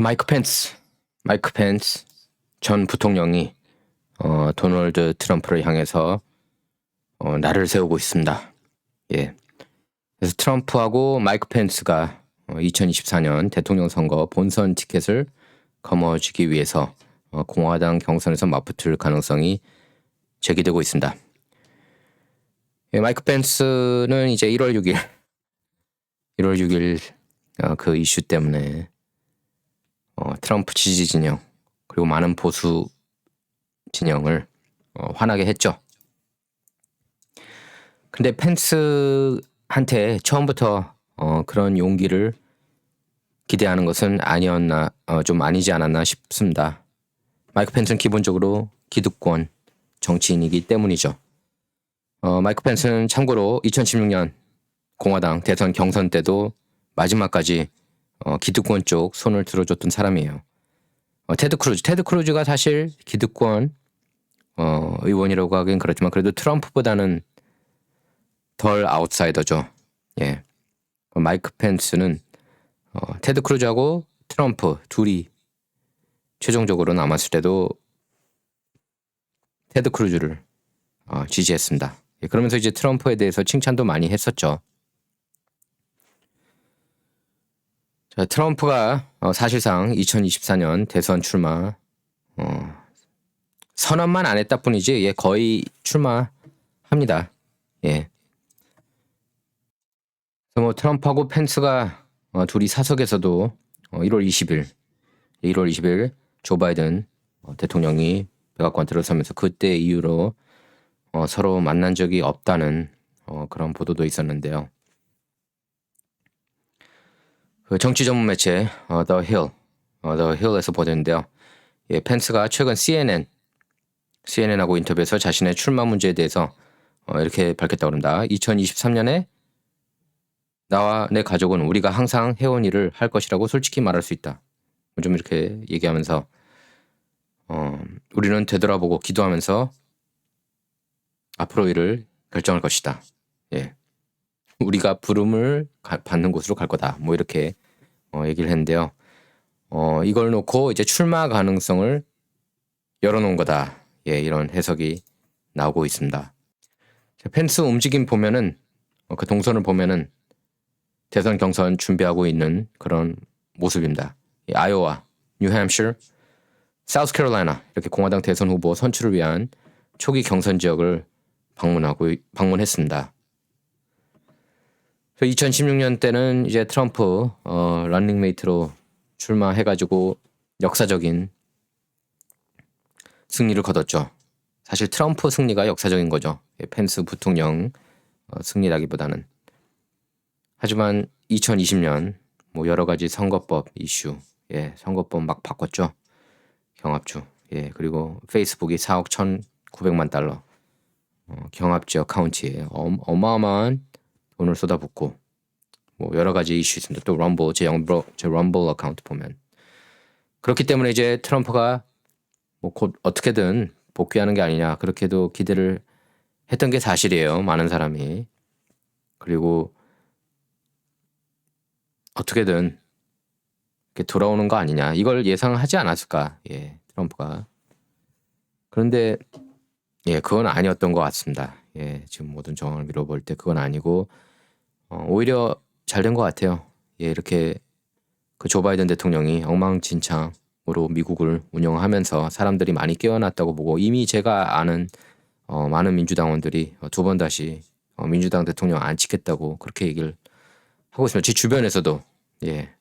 마이크 펜스 전 부통령이 도널드 트럼프를 향해서 날을 세우고 있습니다. 예. 그래서 트럼프하고 마이크 펜스가 2024년 대통령 선거 본선 티켓을 거머쥐기 위해서 공화당 경선에서 맞붙을 가능성이 제기되고 있습니다. 예, 마이크 펜스는 이제 1월 6일 그 이슈 때문에 트럼프 지지 진영 그리고 많은 보수 진영을 화나게 했죠. 근데 펜스한테 처음부터 그런 용기를 기대하는 것은 아니었나, 좀 아니지 않았나 싶습니다. 마이크 펜스는 기본적으로 기득권 정치인이기 때문이죠. 마이크 펜스는 참고로 2016년 공화당 대선 경선 때도 마지막까지 기득권 쪽 손을 들어줬던 사람이에요. 테드 크루즈가 사실 기득권 의원이라고 하긴 그렇지만 그래도 트럼프보다는 덜 아웃사이더죠. 예. 마이크 펜스는 테드 크루즈하고 트럼프 둘이 최종적으로 남았을 때도 테드 크루즈를 지지했습니다. 예, 그러면서 이제 트럼프에 대해서 칭찬도 많이 했었죠. 자, 트럼프가 사실상 2024년 대선 출마 선언만 안 했다 뿐이지 예, 거의 출마합니다. 예. 그래서 뭐 트럼프하고 펜스가 둘이 사석에서도 1월 20일 조 바이든 대통령이 백악관 들어서면서 그때 이후로 서로 만난 적이 없다는 그런 보도도 있었는데요. 그 정치 전문 매체 The Hill에서 보도했는데요. 예, 펜스가 최근 CNN하고 인터뷰에서 자신의 출마 문제에 대해서 이렇게 밝혔다고 합니다. 2023년에 나와 내 가족은 우리가 항상 해온 일을 할 것이라고 솔직히 말할 수 있다. 좀 이렇게 얘기하면서 우리는 되돌아보고 기도하면서 앞으로 일을 결정할 것이다. 예. 우리가 부름을 받는 곳으로 갈 거다. 뭐 이렇게 얘기를 했는데요. 이걸 놓고 이제 출마 가능성을 열어놓은 거다. 예, 이런 해석이 나오고 있습니다. 펜스 움직임 보면은 그 동선을 보면은 대선 경선 준비하고 있는 그런 모습입니다. 아이오와, 뉴햄셔, 사우스캐롤라이나 이렇게 공화당 대선 후보 선출을 위한 초기 경선 지역을 방문했습니다. 2016년 때는 이제 트럼프 런닝메이트로 출마해가지고 역사적인 승리를 거뒀죠. 사실 트럼프 승리가 역사적인 거죠. 펜스 부통령 승리라기보다는. 하지만 2020년 뭐 여러 가지 선거법 이슈, 예, 선거법 막 바꿨죠. 경합주, 예, 그리고 페이스북이 4억 1,900만 달러 경합지 어카운트에 어마어마한 돈을 쏟아붓고 뭐 여러 가지 이슈 있습니다. 또 럼블 제 럼블 어카운트 보면 그렇기 때문에 이제 트럼프가 뭐 곧 어떻게든 복귀하는 게 아니냐 그렇게도 기대를 했던 게 사실이에요. 많은 사람이. 그리고 어떻게든 이렇게 돌아오는 거 아니냐 이걸 예상하지 않았을까. 예, 트럼프가. 그런데 예, 그건 아니었던 것 같습니다. 예, 지금 모든 정황을 미뤄볼 때 그건 아니고 오히려 잘 된 것 같아요. 예, 이렇게 그 조 바이든 대통령이 엉망진창으로 미국을 운영하면서 사람들이 많이 깨어났다고 보고 이미 제가 아는 많은 민주당원들이 두 번 다시 민주당 대통령 안 찍겠다고 그렇게 얘기를 하고 있습니다. 제 주변에서도. 예.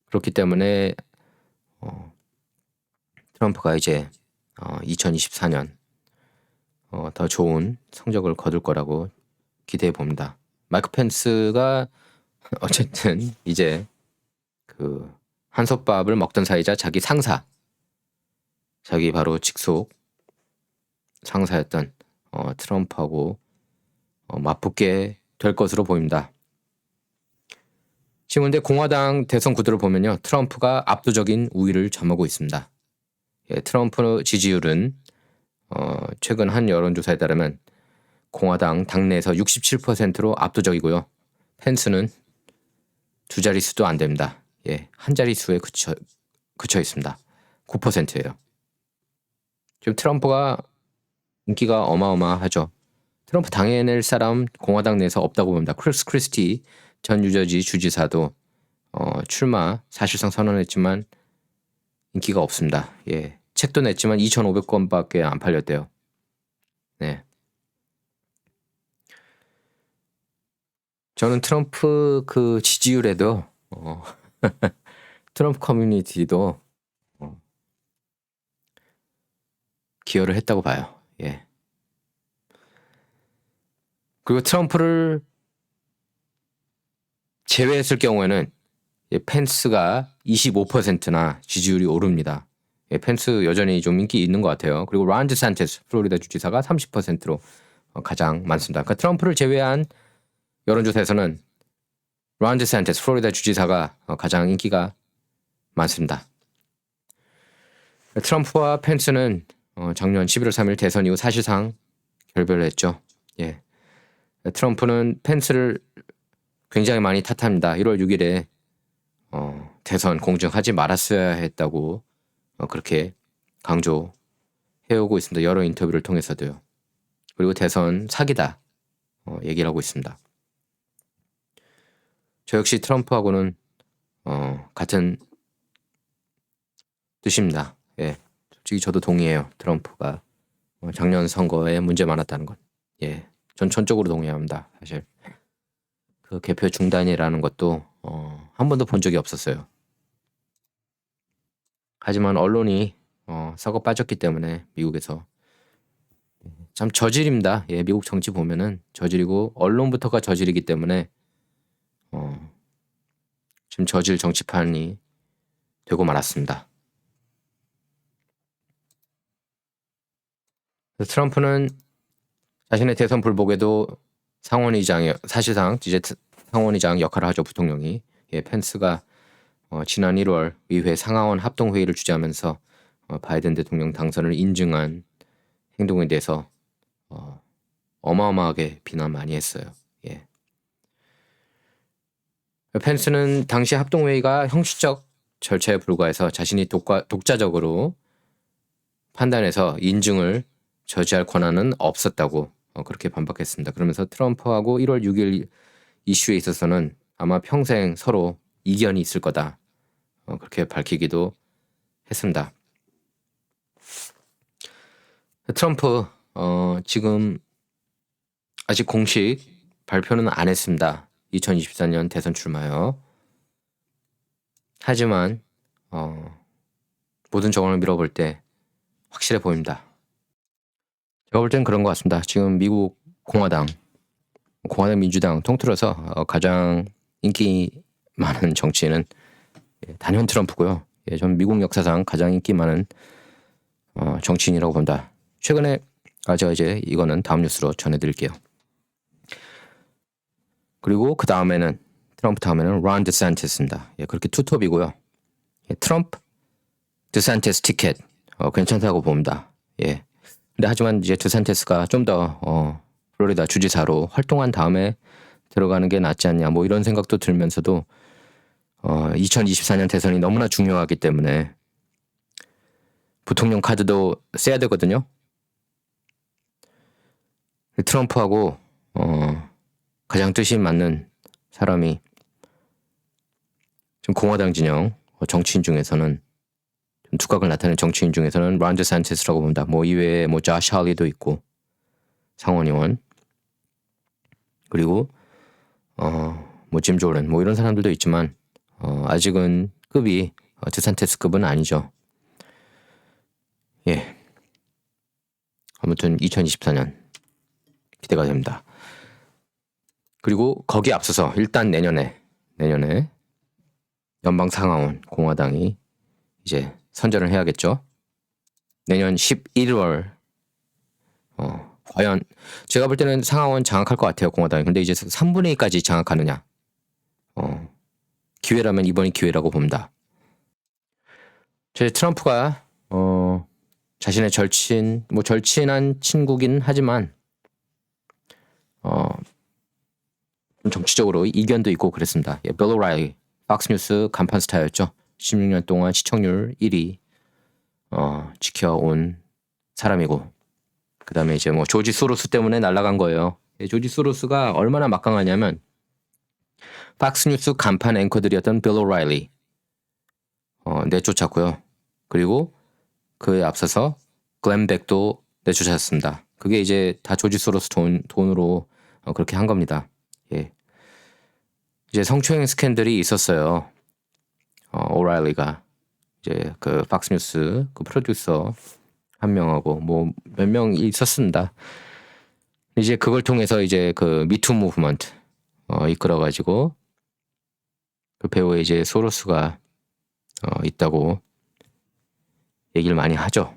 그렇기 때문에 트럼프가 이제 2024년 더 좋은 성적을 거둘 거라고 기대해 봅니다. 마이크 펜스가 어쨌든 이제 그 한솥밥을 먹던 사이자 자기 바로 직속 상사였던 트럼프하고 맞붙게 될 것으로 보입니다. 지금 근데 공화당 대선 구도를 보면요. 트럼프가 압도적인 우위를 점하고 있습니다. 예, 트럼프 지지율은 최근 한 여론조사에 따르면 공화당 당내에서 67%로 압도적이고요. 펜스는 두 자릿수도 안 됩니다. 예, 한 자릿수에 그쳐 있습니다. 9%예요. 지금 트럼프가 인기가 어마어마하죠. 트럼프 당해낼 사람 공화당 내에서 없다고 봅니다. 크리스 크리스티 전 뉴저지 주지사도 출마 사실상 선언했지만 인기가 없습니다. 예, 책도 냈지만 2,500권밖에 안 팔렸대요. 네. 저는 트럼프 그 지지율에도 트럼프 커뮤니티도 기여를 했다고 봐요. 예. 그리고 트럼프를 제외했을 경우에는 펜스가 25%나 지지율이 오릅니다. 예, 펜스 여전히 좀 인기 있는 것 같아요. 그리고 론 디샌티스 플로리다 주지사가 30%로 가장 많습니다. 그러니까 트럼프를 제외한 여론조사에서는 론 디샌티스 플로리다 주지사가 가장 인기가 많습니다. 트럼프와 펜스는 작년 11월 3일 대선 이후 사실상 결별을 했죠. 예. 트럼프는 펜스를 굉장히 많이 탓합니다. 1월 6일에 대선 공정하지 말았어야 했다고 그렇게 강조해오고 있습니다. 여러 인터뷰를 통해서도요. 그리고 대선 사기다 얘기를 하고 있습니다. 저 역시 트럼프하고는 같은 뜻입니다. 예, 솔직히 저도 동의해요. 트럼프가 작년 선거에 문제 많았다는 건. 예, 전 전적으로 동의합니다. 사실 그 개표 중단이라는 것도 한 번도 본 적이 없었어요. 하지만 언론이 썩어 빠졌기 때문에 미국에서 참 저질입니다. 예, 미국 정치 보면은 저질이고 언론부터가 저질이기 때문에 지금 저질 정치판이 되고 말았습니다. 트럼프는 자신의 대선 불복에도 상원의장이 사실상 이제 상원의장 역할을 하죠. 부통령이. 예, 펜스가 지난 1월 의회 상하원 합동회의를 주재하면서 바이든 대통령 당선을 인증한 행동에 대해서 어마어마하게 비난 많이 했어요. 예. 펜스는 당시 합동회의가 형식적 절차에 불과해서 자신이 독자적으로 판단해서 인증을 저지할 권한은 없었다고 그렇게 반박했습니다. 그러면서 트럼프하고 1월 6일 이슈에 있어서는 아마 평생 서로 이견이 있을 거다. 그렇게 밝히기도 했습니다. 트럼프 지금 아직 공식 발표는 안 했습니다. 2024년 대선 출마요. 하지만 모든 정황을 밀어볼 때 확실해 보입니다. 제가 볼 땐 그런 것 같습니다. 지금 미국 공화당 민주당 통틀어서 가장 인기 많은 정치인은 단연 트럼프고요. 예, 전 미국 역사상 가장 인기 많은 정치인이라고 본다. 최근에 제가 이제 이거는 다음 뉴스로 전해드릴게요. 그리고 그 다음에는 트럼프 다음에는 론 디샌티스입니다. 예, 그렇게 투톱이고요. 예, 트럼프 디샌티스 티켓 괜찮다고 봅니다. 예. 근데 하지만 이제 디샌티스가 좀 더 플로리다 주지사로 활동한 다음에 들어가는 게 낫지 않냐 뭐 이런 생각도 들면서도 2024년 대선이 너무나 중요하기 때문에 부통령 카드도 써야 되거든요. 트럼프하고 가장 뜻이 맞는 사람이 좀 공화당 진영 정치인 중에서는 좀 두각을 나타내는 정치인 중에서는 론 디샌티스라고 봅니다. 뭐 이외에 뭐 조시 할리도 있고 상원의원 그리고 뭐 짐 조런 뭐 이런 사람들도 있지만 아직은 급이 디샌티스급은 아니죠. 예. 아무튼 2024년 기대가 됩니다. 그리고 거기에 앞서서 일단 내년에 연방 상하원 공화당이 이제 선전을 해야겠죠. 내년 11월 과연 제가 볼 때는 상하원 장악할 것 같아요. 공화당이. 근데 이제 3분의 2까지 장악하느냐. 기회라면 이번이 기회라고 봅니다. 제 트럼프가 자신의 절친한 친구긴 하지만 좀 정치적으로 이견도 있고 그랬습니다. 예, 빌 오라일리 팍스뉴스 간판 스타였죠. 16년 동안 시청률 1위 지켜온 사람이고, 그 다음에 이제 뭐 조지 소로스 때문에 날아간 거예요. 조지 소로스가 얼마나 막강하냐면 팍스뉴스 간판 앵커들이었던 빌 오라일리 내쫓았고요. 그리고 그에 앞서서 글렌 백도 내쫓았습니다. 그게 이제 다 조지 소로스 돈으로 그렇게 한 겁니다. 예. 이제 성추행 스캔들이 있었어요. 오라일리가 이제 그 팍스뉴스 그 프로듀서 한 명하고 뭐 몇 명 있었습니다. 이제 그걸 통해서 이제 그 미투 무브먼트 이끌어가지고 그 배우에 이제 소로스가 있다고 얘기를 많이 하죠.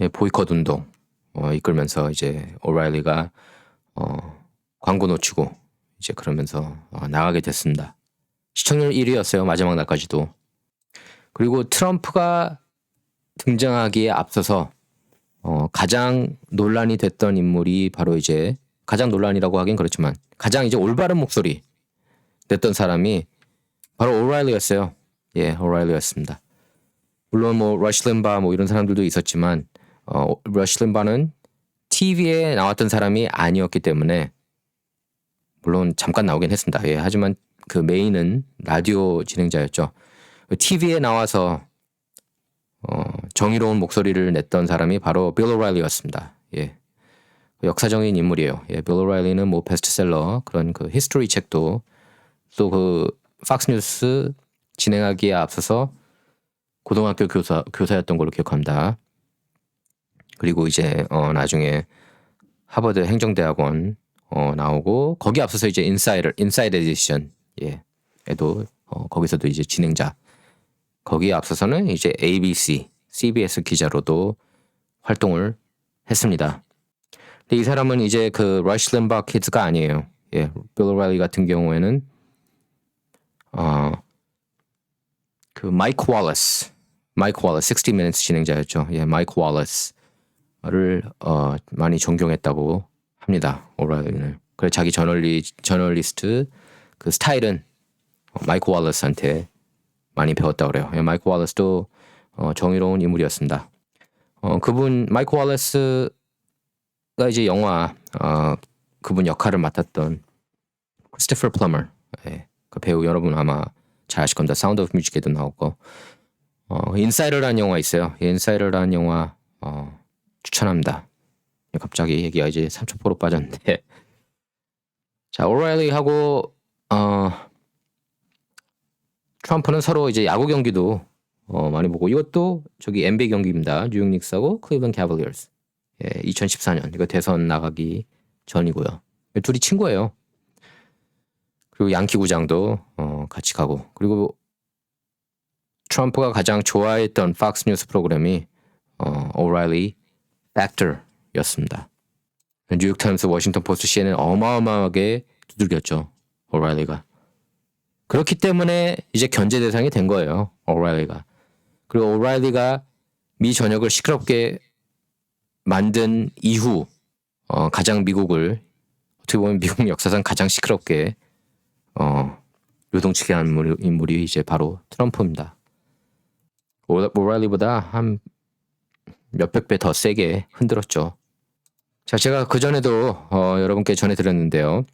예, 보이콧 운동 이끌면서 이제 오라일리가 광고 놓치고 이제 그러면서 나가게 됐습니다. 시청률 1위였어요. 마지막 날까지도. 그리고 트럼프가 등장하기에 앞서서 가장 논란이 됐던 인물이 바로 이제 가장 논란이라고 하긴 그렇지만 가장 이제 올바른 목소리 냈던 사람이 바로 오라일리였어요. 예, 오라일리였습니다. 물론 뭐 러시 림바 뭐 이런 사람들도 있었지만 러시 림바는 TV에 나왔던 사람이 아니었기 때문에 물론 잠깐 나오긴 했습니다. 예, 하지만 그 메인은 라디오 진행자였죠. TV에 나와서 정의로운 목소리를 냈던 사람이 바로 빌 오라일리였습니다. 예, 역사적인 인물이에요. 예, 빌 오라일리는 뭐 베스트셀러 그런 그 히스토리 책도 또 그 팍스뉴스 진행하기에 앞서서 고등학교 교사였던 걸로 기억합니다. 그리고 이제 나중에 하버드 행정대학원 나오고 거기 앞서서 이제 인사이드 에디션 에도 거기서도 이제 진행자 거기에 앞서서는 이제 ABC, CBS 기자로도 활동을 했습니다. 근데 이 사람은 이제 그 러시 림바 키즈가 아니에요. 예, 빌 오라일리 같은 경우에는 그 마이크 월러스 60 Minutes 진행자였죠. 예, 마이크 월러스를 많이 존경했다고 합니다. 오라일리는. 그래 자기 저널리스트 그 스타일은 마이크 월러스한테 많이 배웠다고 그래요. 예, 마이크 월러스도 정의로운 인물이었습니다. 그분 마이크 월러스가 이제 영화 그분 역할을 맡았던 크리스토퍼 플러머 그 배우 여러분 아마 잘 아실 겁니다. 사운드 오브 뮤직에도 나오고 인사이더라는 영화 있어요. 인사이더라는 영화 추천합니다. 갑자기 얘기가 이제 3초포로 빠졌는데 자 오라일리하고 트럼프는 서로 이제 야구 경기도 많이 보고 이것도 저기 NBA 경기입니다. 뉴욕 닉스하고 클리블랜드 캐벌리어스 2014년 이거 대선 나가기 전이고요. 둘이 친구예요. 그리고 양키 구장도 같이 가고 그리고 트럼프가 가장 좋아했던 팍스 뉴스 프로그램이 오라일리 팩터였습니다. 뉴욕 타임스, 워싱턴 포스트, CNN 어마어마하게 두들겼죠. 오라일리가. 그렇기 때문에 이제 견제 대상이 된 거예요. 오라일리가. 그리고 오라일리가 미 전역을 시끄럽게 만든 이후 가장 미국을 어떻게 보면 미국 역사상 가장 시끄럽게 요동치게 한 인물이 이제 바로 트럼프입니다. 오라일리보다 한 몇백 배 더 세게 흔들었죠. 자, 제가 그전에도 여러분께 전해드렸는데요.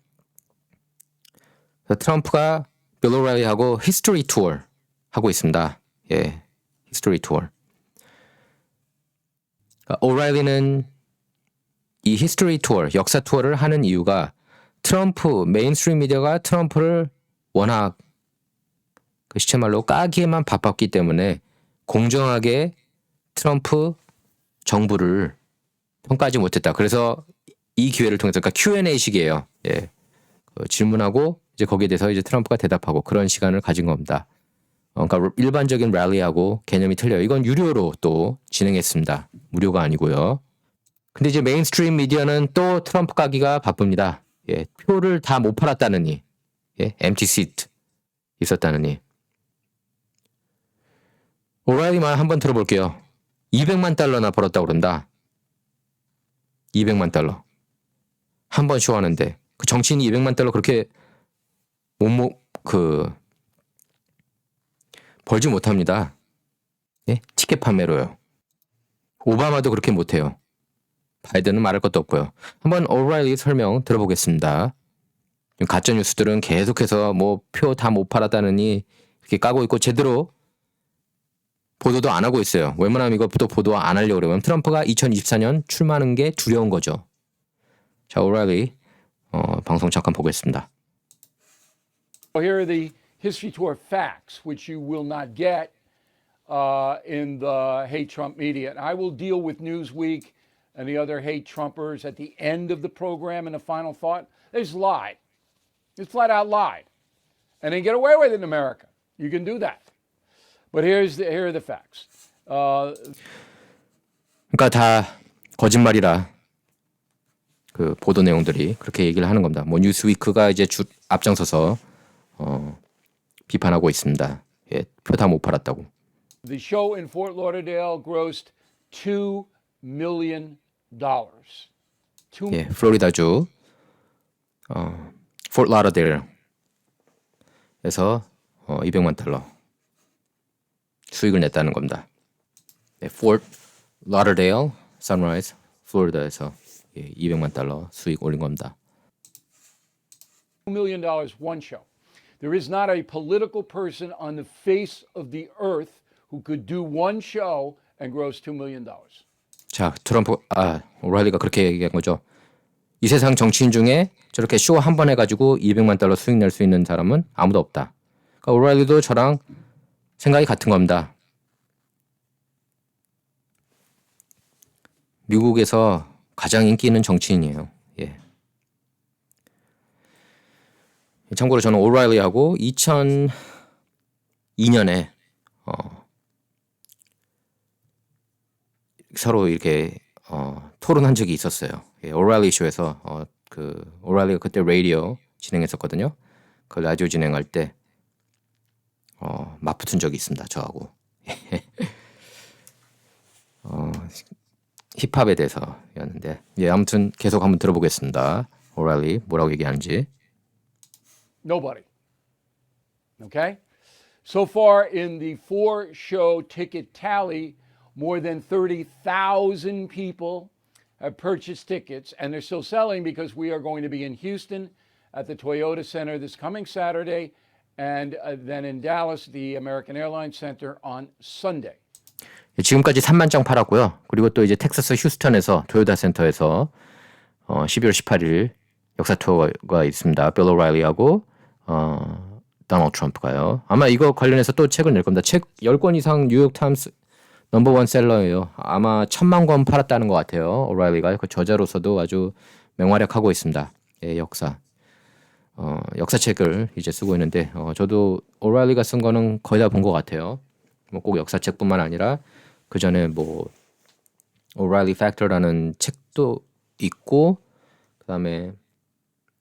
트럼프가 빌 오라일리하고 히스토리 투어 하고 있습니다. 예, 히스토리 투어. 오라일리는 이 히스토리 투어, 역사 투어를 하는 이유가 트럼프, 메인스트림 미디어가 트럼프를 워낙 그 시체말로 까기에만 바빴기 때문에 공정하게 트럼프 정부를 평가하지 못했다. 그래서 이 기회를 통해서 그러니까 Q&A식이에요. 예. 질문하고 이제 거기에 대해서 이제 트럼프가 대답하고 그런 시간을 가진 겁니다. 그러니까 일반적인 랠리하고 개념이 틀려요. 이건 유료로 또 진행했습니다. 무료가 아니고요. 근데 이제 메인스트림 미디어는 또 트럼프 까기가 바쁩니다. 예. 표를 다 못 팔았다느니, 예. empty seat 있었다느니. 오라일리만 한번 들어볼게요. 200만 달러나 벌었다고 그런다. 200만 달러. 한 번 쇼하는데. 그 정치인이 200만 달러 그렇게 벌지 못합니다. 예? 티켓 판매로요. 오바마도 그렇게 못해요. 바이든은 말할 것도 없고요. 한번 오라일리 설명 들어보겠습니다. 가짜 뉴스들은 계속해서 뭐 표 다 못 팔았다느니 이렇게 까고 있고 제대로 보도도 안 하고 있어요. 웬만하면 이것부터 보도 안 하려고 그러면 트럼프가 2024년 출마하는 게 두려운 거죠. 자, 오라일리 방송 잠깐 보겠습니다. Here are the history tour facts, which you will not get in the hate Trump media. And I will deal with Newsweek and the other hate Trumpers at the end of the program in the final thought. They just lied. Just flat out lied. And they get away with it in America. You can do that. But here are the facts. 그러니까 다 거짓말이라 그 보도 내용들이 그렇게 얘기를 하는 겁니다. 뭐 뉴스위크가 이제 앞장서서 비판하고 있습니다. 예, 표 다 못 팔았다고. The show in Fort Lauderdale grossed $2 million. 예, 플로리다주 포트 라더데일에서 200만 달러 수익을 냈다는 겁니다. 네, 포트 라더데일 선라이즈 플로리다에서 200만 달러 수익 올린 겁니다. $2 million one show. There is not a political person on the face of the earth who could do one show and gross $2 million. 자, 오라일리가 그렇게 얘기한 거죠. 이 세상 정치인 중에 저렇게 쇼 한 번 해가지고 200만 달러 수익 낼 수 있는 사람은 아무도 없다. 그러니까 오라일리도 저랑 생각이 같은 겁니다. 미국에서 가장 인기 있는 정치인이에요. 예. 참고로 저는 오라일리하고 2002년에 서로 이렇게 토론한 적이 있었어요. 예, 오라일리 쇼에서 오라일리가 그때 라디오 진행했었거든요. 그 라디오 진행할 때 맞붙은 적이 있습니다. 저하고. 힙합에 대해서였는데 예, 아무튼 계속 한번 들어보겠습니다. 오라일리 뭐라고 얘기하는지. Nobody. Okay? So far in the 4-show ticket tally, more than 30,000 people have purchased tickets, and they're still selling because we are going to be in Houston at the Toyota Center this coming Saturday, and then in Dallas, the American Airlines Center on Sunday. 지금까지 3만 장 팔았고요. 그리고 또 이제 텍사스 휴스턴에서 토요타 센터에서 12월 18일 역사 투어가 있습니다. 빌 오라일리하고 도널드 트럼프가요. 아마 이거 관련해서 또 책을 낼 겁니다. 책 10권 이상 뉴욕 타임스 넘버원 셀러예요. 아마 1,000만 권 팔았다는 것 같아요. 오라일리가 그 저자로서도 아주 맹활약하고 있습니다. 예, 역사책을 이제 쓰고 있는데 저도 오라일리가 쓴 거는 거의 다 본 것 같아요. 뭐 꼭 역사책뿐만 아니라 그 전에 뭐 오라일리 팩터라는 책도 있고 그다음에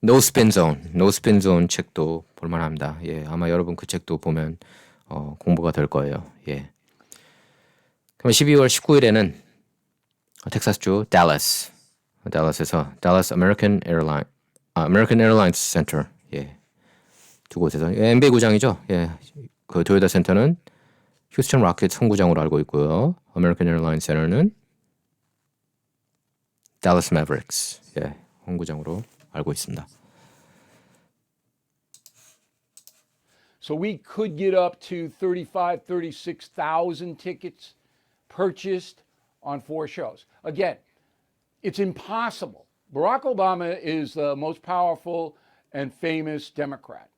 No Spin Zone 책도 볼만합니다. 예, 아마 여러분 그 책도 보면 공부가 될 거예요. 예. 그럼 12월 19일에는 텍사스주 댈러스에서 Dallas American Airlines Center 두 곳에서 NBA 구장이죠. 예, 그 토요타 센터는 휴스턴 로켓 홈구장으로 알고 있고요. American Airlines Center는 Dallas Mavericks 홈구장으로 알고 있습니다. So we could get up to 35, 36,000 tickets purchased on 4 shows. Again, it's impossible. Barack Obama is the most powerful and famous Democrat.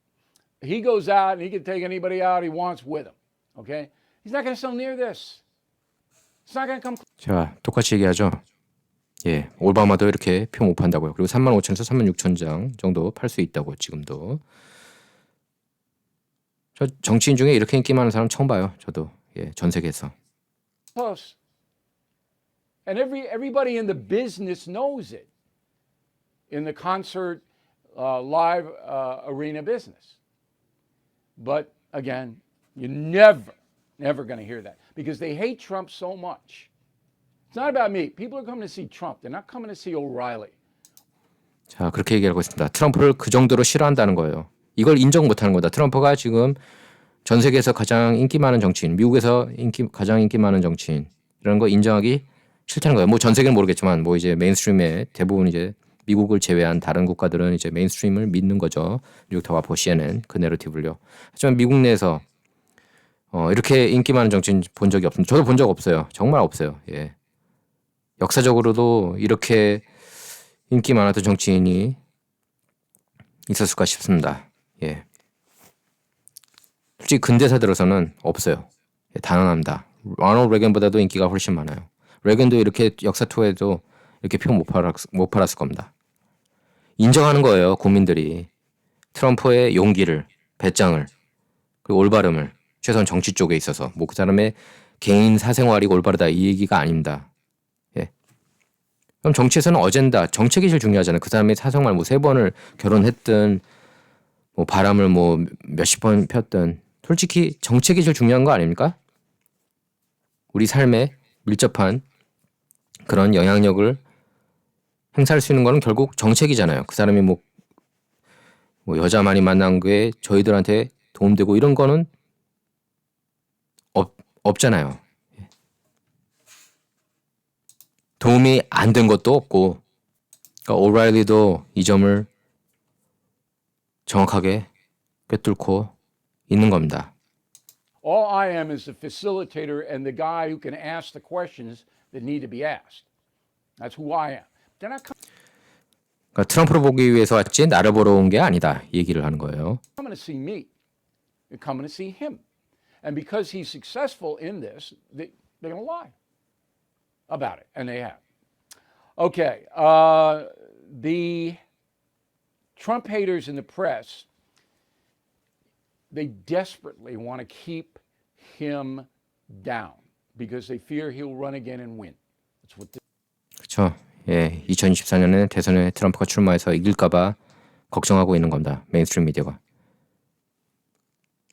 He goes out and he can take anybody out he wants with him. Okay? He's not going to sell near this. It's not going to come. 자, 똑같이 얘기하죠. 예, 오바마도 이렇게 표 못 판다고요. 그리고 35,000에서 36,000장 정도 팔 수 있다고 지금도. 저 정치인 중에 이렇게 인기 많은 사람 처음 봐요. 저도 전 세계에서. Close. And everybody in the business knows it. In the concert, live arena business. But again, you're never going to hear that because they hate Trump so much. It's not about me. People are coming to see Trump. They're not coming to see O'Reilly. 자, 그렇게 얘기하고 있습니다. 트럼프를 그 정도로 싫어한다는 거예요. 이걸 인정 못하는 거다. 트럼프가 지금 전 세계에서 가장 인기 많은 정치인, 미국에서 가장 인기 많은 정치인 이런 거 인정하기 싫다는 거예요. 뭐 전 세계는 모르겠지만 뭐 이제 메인스트림의 대부분 이제 미국을 제외한 다른 국가들은 이제 메인스트림을 믿는 거죠. 뉴욕타와 CNN 그 내러티브를요. 하지만 미국 내에서 이렇게 인기 많은 정치인 본 적이 없습니다. 저도 본 적 없어요. 정말 없어요. 예. 역사적으로도 이렇게 인기 많았던 정치인이 있었을까 싶습니다. 예. 솔직히 근대사 들어서는 없어요. 예, 단언합니다. 로널드 레건보다도 인기가 훨씬 많아요. 레건도 이렇게 역사 투어에도 이렇게 표 못 팔았을 겁니다. 인정하는 거예요. 국민들이 트럼프의 용기를, 배짱을, 그리고 올바름을 최소한 정치 쪽에 있어서 뭐 그 사람의 개인 사생활이 올바르다 이 얘기가 아닙니다. 예. 그럼 정치에서는 어젠다, 정책이 제일 중요하잖아요. 그 사람의 사생활 뭐 3번을 결혼했든 뭐 바람을 뭐 몇십 번 폈든 솔직히 정책이 제일 중요한 거 아닙니까? 우리 삶에 밀접한 그런 영향력을 행사할 수 있는 거는 결국 정책이잖아요. 그 사람이 뭐 여자 많이 만난 게 저희들한테 도움되고 이런 거는 없잖아요. 도움이 안 된 것도 없고, 그러니까 오라일리도 이 점을 정확하게 꿰뚫고 있는 겁니다. All I am is the facilitator and the guy who can ask the questions that need to be asked. That's who I am. They're not 그러니까 트럼프를 보기 위해서 왔지 나를 보러 온 게 아니다 이 얘기를 하는 거예요. coming to see me. They're coming to see him. And because he's successful in this, they're going to lie about it. And they have. Okay. The Trump haters in the press, they desperately want to keep him down because they fear he'll run again and win. That's what 그렇죠. 예, 2024년에 대선에 트럼프가 출마해서 이길까봐 걱정하고 있는 겁니다. 메인스트림 미디어가.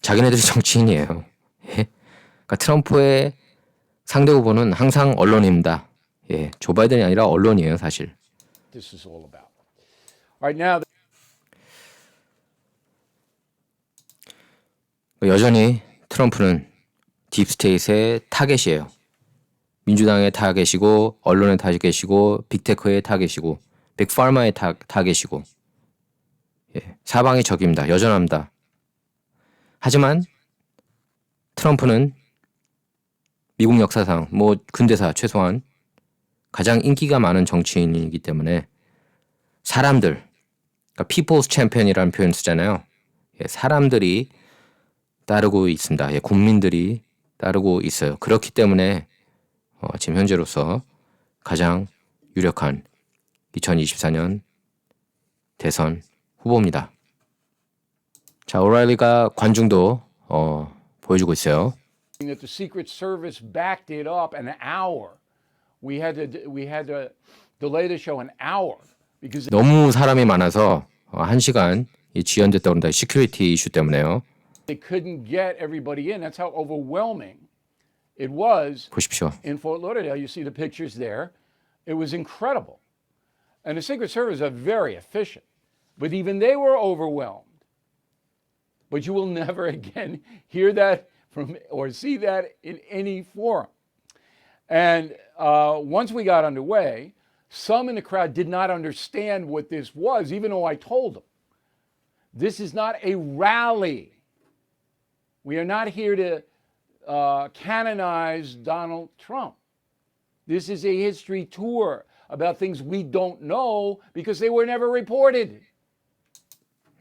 자기네들이 정치인이에요. 예? 그러니까 트럼프의 상대 후보는 항상 언론입니다. 예, 조 바이든이 아니라 언론이에요, 사실. this is all about. All right, now 여전히 트럼프는 딥스테이트의 타겟이에요. 민주당의 타겟이고 언론의 타겟이고 빅테크의 타겟이고 빅파마의 타겟이고 예, 사방이 적입니다. 여전합니다. 하지만 트럼프는 미국 역사상 뭐 근대사 최소한 가장 인기가 많은 정치인이기 때문에 사람들, 그러니까 people's champion이라는 표현 쓰잖아요. 예, 사람들이 따르고 있습니다. 예, 국민들이 따르고 있어요. 그렇기 때문에 지금 현재로서 가장 유력한 2024년 대선 후보입니다. 자, 오라일리가 관중도 보여주고 있어요. that the Secret Service backed it up an hour. We had to delay the show an hour because 너무 사람이 많아서 1시간 지연됐다고 합니다. 시큐리티 이슈 때문에요. they couldn't get everybody in. That's how overwhelming it was 보십시오. in Fort Lauderdale. You see the pictures there. It was incredible. And the Secret Service are very efficient, but even they were overwhelmed. But you will never again hear that from or see that in any forum. And once we got underway, some in the crowd did not understand what this was, even though I told them. This is not a rally. We are not here to canonize Donald Trump. This is a history tour about things we don't know because they were never reported.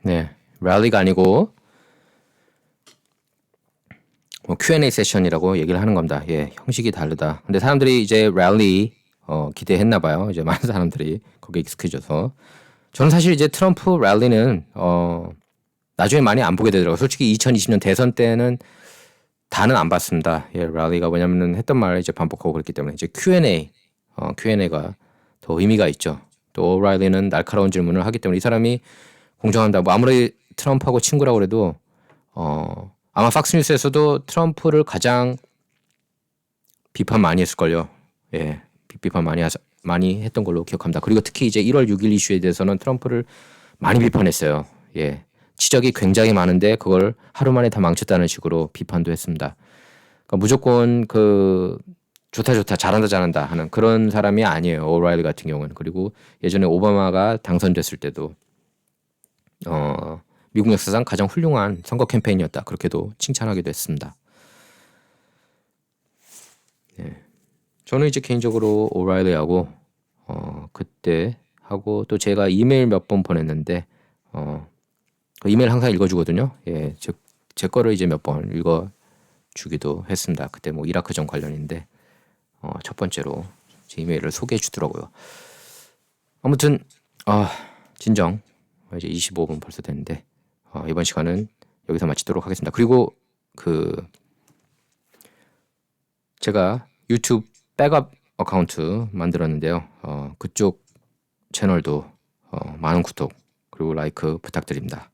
네, 랠리가 아니고 뭐 Q&A 세션이라고 얘기를 하는 겁니다. 예, 형식이 다르다. 근데 사람들이 이제 랠리 기대했나 봐요. 이제 많은 사람들이 거기에 익숙해져서 저는 사실 이제 트럼프 랠리는 나중에 많이 안 보게 되더라고요. 솔직히 2020년 대선 때는 다는 안 봤습니다. 예, 랠리가 뭐냐면은 했던 말을 이제 반복하고 그랬기 때문에 이제 Q&A가 더 의미가 있죠. 또 오라일리는 날카로운 질문을 하기 때문에 이 사람이 공정한다. 뭐 아무리 트럼프하고 친구라고 그래도 아마 팍스뉴스에서도 트럼프를 가장 비판 많이 했을걸요. 예, 비판 많이 했던 걸로 기억합니다. 그리고 특히 이제 1월 6일 이슈에 대해서는 트럼프를 많이 비판했어요. 예, 지적이 굉장히 많은데 그걸 하루 만에 다 망쳤다는 식으로 비판도 했습니다. 그러니까 무조건 그 좋다 잘한다 하는 그런 사람이 아니에요. 오라일리 같은 경우는. 그리고 예전에 오바마가 당선됐을 때도 미국 역사상 가장 훌륭한 선거 캠페인이었다. 그렇게도 칭찬하기도 했습니다. 네. 저는 이제 개인적으로 오라일리하고 그때 하고 또 제가 이메일 몇 번 보냈는데 그 이메일 항상 읽어주거든요. 예, 제 거를 이제 몇 번 읽어주기도 했습니다. 그때 뭐 이라크전 관련인데 첫 번째로 제 이메일을 소개해 주더라고요. 아무튼 진정 이제 25분 벌써 됐는데 이번 시간은 여기서 마치도록 하겠습니다. 그리고 그 제가 유튜브 백업 어카운트 만들었는데요. 그쪽 채널도 많은 구독 그리고 라이크 부탁드립니다.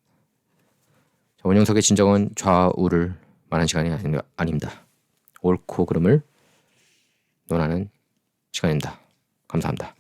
자, 원영석의 진정은 좌우를 말하는 시간이 아닙니다. 옳고 그름을 논하는 시간입니다. 감사합니다.